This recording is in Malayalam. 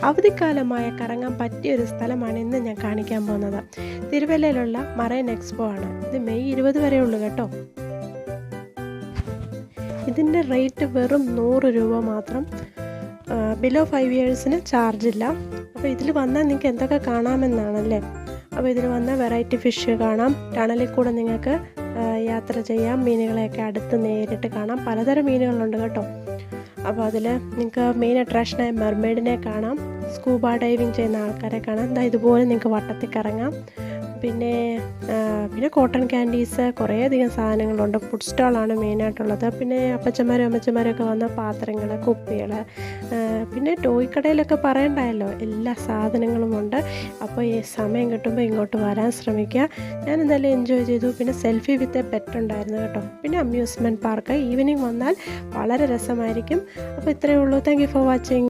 അവധിക്കാലമായ കറങ്ങാൻ പറ്റിയൊരു സ്ഥലമാണ് ഇന്ന് ഞാൻ കാണിക്കാൻ പോകുന്നത്. തിരുവല്ലയിലുള്ള മറൈൻ എക്സ്പോ ആണ്. ഇത് മെയ് 20 വരെ ഉള്ളൂ കേട്ടോ. ഇതിൻ്റെ റേറ്റ് വെറും 100 രൂപ മാത്രം. ബിലോ 5 ഇയേഴ്സിന് ചാർജില്ല. അപ്പോൾ ഇതിൽ വന്നാൽ നിങ്ങൾക്ക് എന്തൊക്കെ കാണാമെന്നാണല്ലേ. അപ്പോൾ ഇതിൽ വന്നാൽ വെറൈറ്റി ഫിഷ് കാണാം, ടണലിൽ കൂടെ നിങ്ങൾക്ക് യാത്ര ചെയ്യാം, മീനുകളെയൊക്കെ അടുത്ത് നേരിട്ട് കാണാം. പലതരം മീനുകളുണ്ട് കേട്ടോ. അപ്പോൾ അതിൽ നിങ്ങൾക്ക് മെയിൻ അട്രാക്ഷനായ മെർമെയ്ഡിനെ കാണാം, സ്കൂബ ഡൈവിങ് ചെയ്യുന്ന ആൾക്കാരെ കാണാം. ഇതുപോലെ നിങ്ങൾക്ക് വട്ടത്തിൽ കറങ്ങാം. പിന്നെ കോട്ടൺ ക്യാൻഡീസ്, കുറേയധികം സാധനങ്ങളുണ്ട്. ഫുഡ് സ്റ്റോളാണ് മെയിനായിട്ടുള്ളത്. പിന്നെ അപ്പച്ചന്മാരും അമ്മച്ചന്മാരൊക്കെ വന്ന പാത്രങ്ങൾ, കുപ്പികൾ, പിന്നെ ടോയ് കടയിലൊക്കെ പറയണ്ടായല്ലോ, എല്ലാ സാധനങ്ങളുമുണ്ട്. അപ്പോൾ ഈ സമയം കിട്ടുമ്പോൾ ഇങ്ങോട്ട് വരാൻ ശ്രമിക്കുക. ഞാൻ എന്തായാലും എൻജോയ് ചെയ്തു. പിന്നെ സെൽഫി വിത്ത് എ പെറ്റ് ഉണ്ടായിരുന്നു കേട്ടോ. പിന്നെ അമ്യൂസ്മെൻറ്റ് പാർക്ക് ഈവനിങ് വന്നാൽ വളരെ രസമായിരിക്കും. അപ്പോൾ ഇത്രയേ ഉള്ളൂ. Thank you for watching.